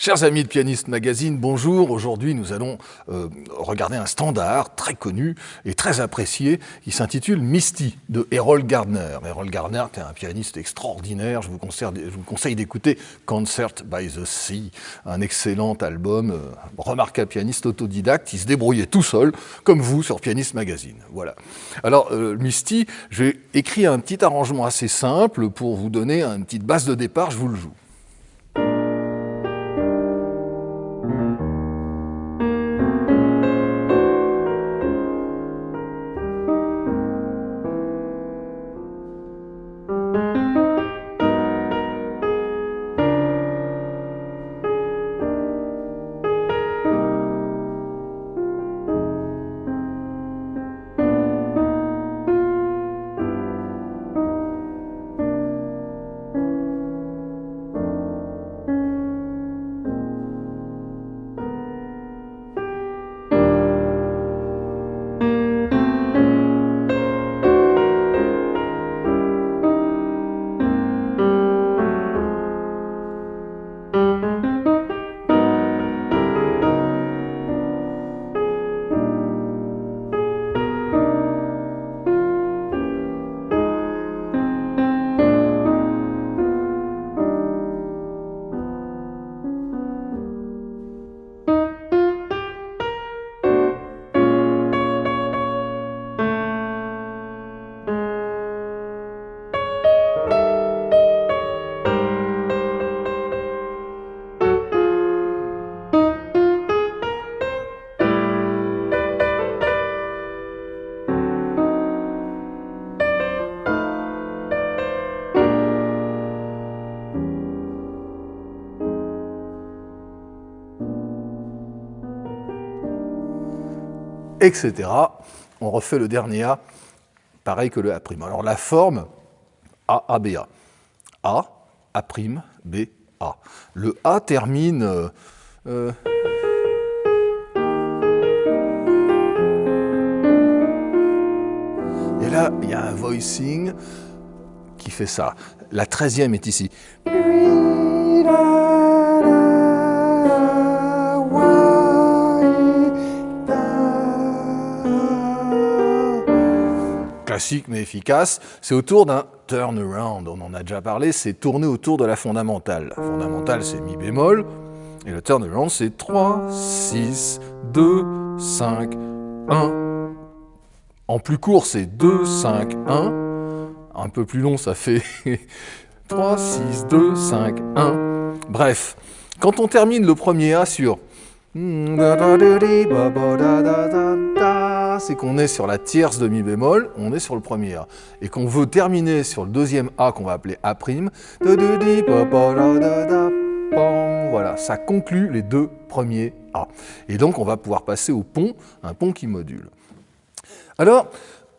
Chers amis de Pianiste Magazine, bonjour. Aujourd'hui, nous allons regarder un standard très connu et très apprécié qui s'intitule Misty de Erroll Garner. Erroll Garner est un pianiste extraordinaire. Je vous conseille d'écouter Concert by the Sea, un excellent album, remarquable pianiste autodidacte qui se débrouillait tout seul, comme vous, sur Pianiste Magazine. Voilà. Alors, Misty, j'ai écrit un petit arrangement assez simple pour vous donner une petite base de départ. Je vous le joue. Etc. On refait le dernier A, pareil que le A'. Alors la forme, A, A, B, A. A, A', B, A. Le A termine... Et là, il y a un voicing qui fait ça. La 13e est ici. Classique mais efficace, c'est autour d'un turnaround, on en a déjà parlé, c'est tourner autour de la fondamentale. La fondamentale c'est mi bémol, et le turnaround c'est 3, 6, 2, 5, 1. En plus court c'est 2, 5, 1. Un peu plus long ça fait 3, 6, 2, 5, 1. Bref, quand on termine le premier A sur... c'est qu'on est sur la tierce de mi bémol, on est sur le premier A. Et qu'on veut terminer sur le deuxième A qu'on va appeler A', voilà, ça conclut les deux premiers A. Et donc on va pouvoir passer au pont, un pont qui module. Alors,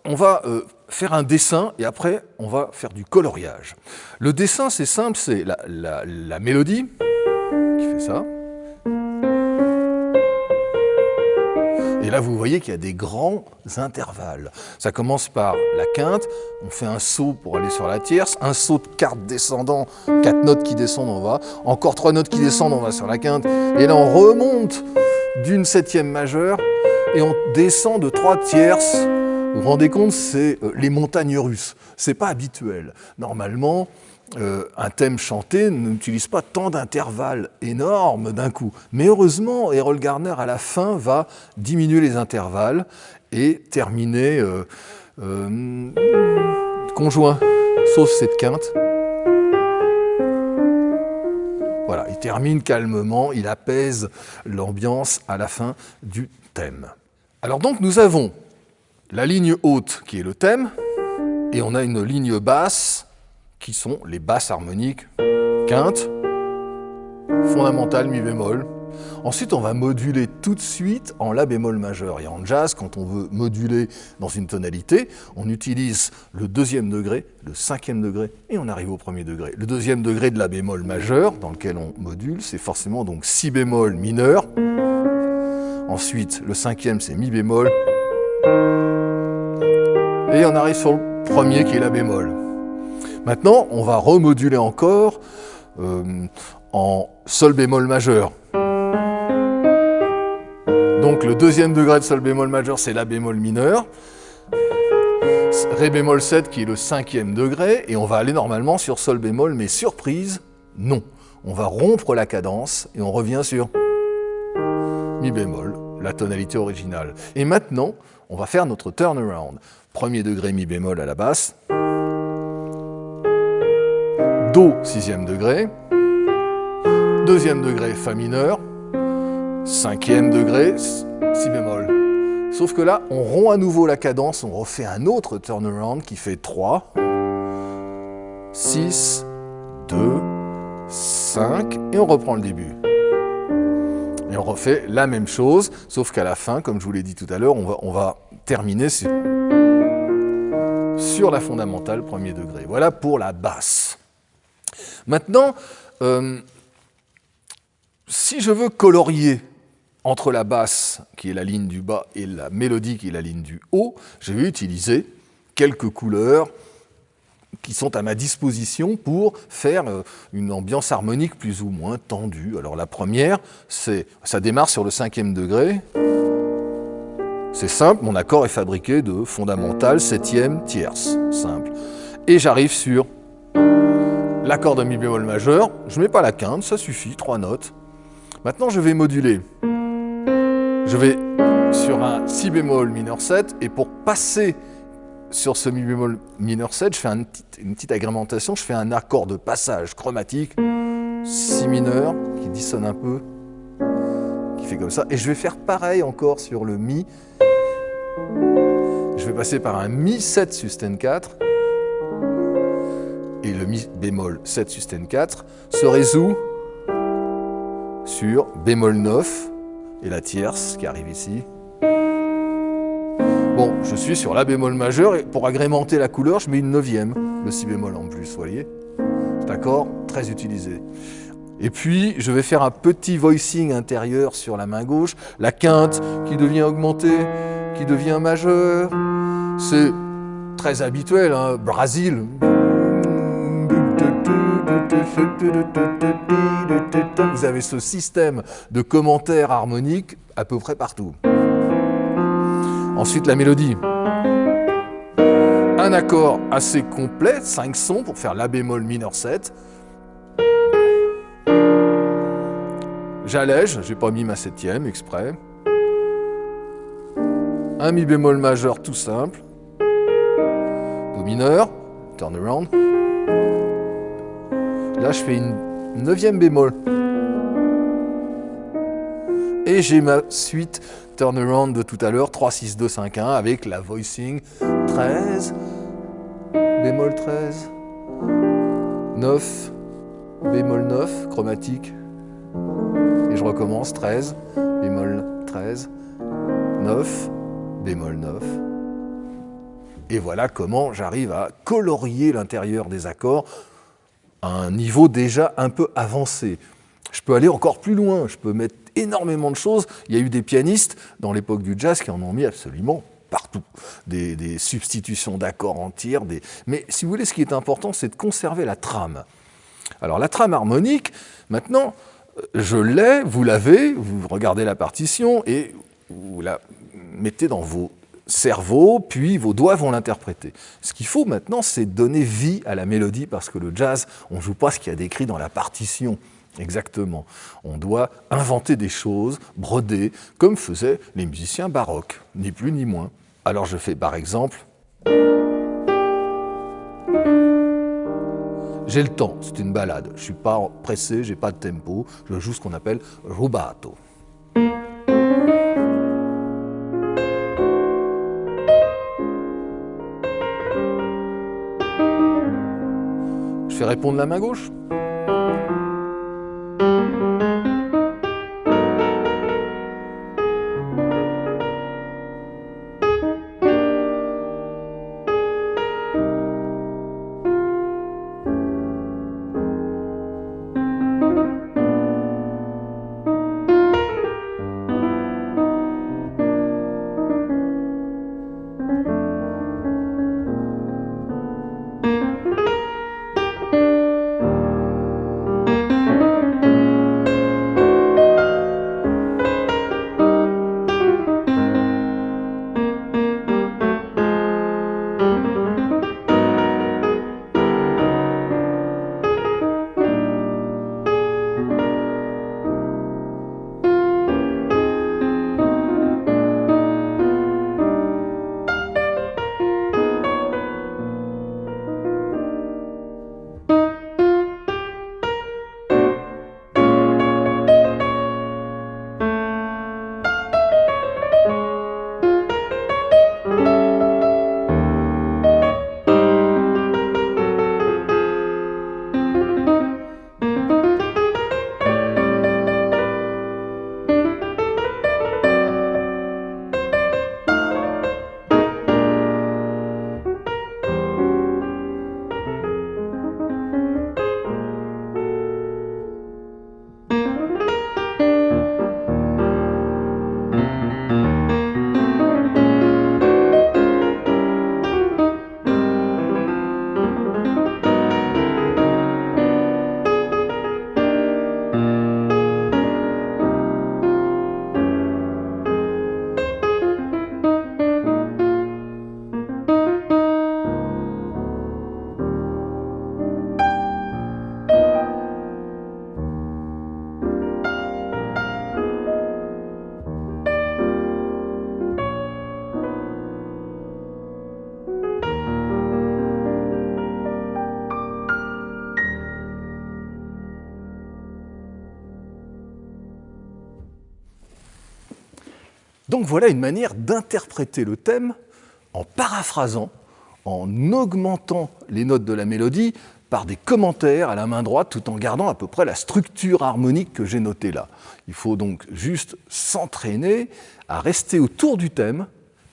on va faire un dessin et après on va faire du coloriage. Le dessin c'est simple, c'est la mélodie qui fait ça. Et là, vous voyez qu'il y a des grands intervalles. Ça commence par la quinte, on fait un saut pour aller sur la tierce, un saut de quarte descendant, 4 notes qui descendent, on va, encore 3 notes qui descendent, on va sur la quinte, et là on remonte d'une 7e majeure, et on descend de 3 tierces. Vous vous rendez compte, c'est les montagnes russes. C'est pas habituel. Normalement, un thème chanté n'utilise pas tant d'intervalles énormes d'un coup. Mais heureusement, Erroll Garner, à la fin, va diminuer les intervalles et terminer conjoint, sauf cette quinte. Voilà, il termine calmement, il apaise l'ambiance à la fin du thème. Alors donc, nous avons la ligne haute qui est le thème, et on a une ligne basse qui sont les basses harmoniques, quinte, fondamentale, mi bémol. Ensuite, on va moduler tout de suite en la bémol majeur. Et en jazz, quand on veut moduler dans une tonalité, on utilise le 2e degré, le 5e degré, et on arrive au 1er degré. Le 2e degré de la bémol majeur, dans lequel on module, c'est forcément donc si bémol mineur. Ensuite, le 5e, c'est mi bémol. Et on arrive sur le 1er qui est la bémol. Maintenant, on va remoduler encore en sol bémol majeur. Donc le deuxième degré de sol bémol majeur, c'est la bémol mineur. Ré bémol 7 qui est le cinquième degré, et on va aller normalement sur sol bémol, mais surprise, non. On va rompre la cadence et on revient sur mi bémol, la tonalité originale. Et maintenant, on va faire notre turnaround. Premier degré mi bémol à la basse, Do sixième degré, deuxième degré fa mineur, cinquième degré si bémol. Sauf que là, on rompt à nouveau la cadence, on refait un autre turnaround qui fait 3, 6, 2, 5, et on reprend le début. Et on refait la même chose, sauf qu'à la fin, comme je vous l'ai dit tout à l'heure, on va terminer sur la fondamentale premier degré. Voilà pour la basse. Maintenant, si je veux colorier entre la basse, qui est la ligne du bas, et la mélodie, qui est la ligne du haut, je vais utiliser quelques couleurs qui sont à ma disposition pour faire une ambiance harmonique plus ou moins tendue. Alors la première, ça démarre sur le cinquième degré. C'est simple, mon accord est fabriqué de fondamentale, septième, tierce, simple. Et j'arrive sur l'accord de mi bémol majeur, je ne mets pas la quinte, ça suffit, 3 notes. Maintenant je vais moduler. Je vais sur un si bémol mineur 7, et pour passer sur ce mi bémol mineur 7, je fais une petite agrémentation, je fais un accord de passage chromatique, si mineur, qui dissonne un peu, qui fait comme ça, et je vais faire pareil encore sur le mi. Je vais passer par un mi 7 sustain 4, et le mi bémol 7 sustain 4 se résout sur bémol 9, et la tierce qui arrive ici. Bon, je suis sur la bémol majeur, et pour agrémenter la couleur, je mets une neuvième, le si bémol en plus, vous voyez. C'est un accord très utilisé. Et puis, je vais faire un petit voicing intérieur sur la main gauche, la quinte qui devient augmentée, qui devient majeure. C'est très habituel, hein, Brésil. Vous avez ce système de commentaires harmoniques à peu près partout. Ensuite, la mélodie. Un accord assez complet, 5 sons pour faire la bémol mineur 7. J'allège, j'ai pas mis ma septième exprès. Un mi bémol majeur tout simple. Do mineur, turnaround. Là, je fais une neuvième bémol. Et j'ai ma suite turnaround de tout à l'heure, 3, 6, 2, 5, 1, avec la voicing 13, bémol 13, 9, bémol 9, chromatique. Et je recommence 13, bémol 13, 9, bémol 9. Et voilà comment j'arrive à colorier l'intérieur des accords à un niveau déjà un peu avancé. Je peux aller encore plus loin, je peux mettre énormément de choses. Il y a eu des pianistes dans l'époque du jazz qui en ont mis absolument partout. Des substitutions d'accords entières. Mais si vous voulez, ce qui est important, c'est de conserver la trame. Alors la trame harmonique, maintenant, je l'ai, vous l'avez, vous regardez la partition et vous la mettez dans vos cerveaux, puis vos doigts vont l'interpréter. Ce qu'il faut maintenant, c'est donner vie à la mélodie, parce que le jazz, on ne joue pas ce qu'il y a décrit dans la partition. Exactement. On doit inventer des choses, broder, comme faisaient les musiciens baroques, ni plus ni moins. Alors je fais par exemple... J'ai le temps, c'est une ballade. Je ne suis pas pressé, je n'ai pas de tempo, je joue ce qu'on appelle rubato. Je fais répondre la main gauche. Donc voilà une manière d'interpréter le thème en paraphrasant, en augmentant les notes de la mélodie par des commentaires à la main droite, tout en gardant à peu près la structure harmonique que j'ai notée là. Il faut donc juste s'entraîner à rester autour du thème,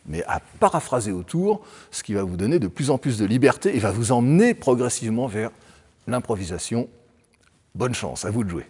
mais à paraphraser autour, ce qui va vous donner de plus en plus de liberté et va vous emmener progressivement vers l'improvisation. Bonne chance, à vous de jouer.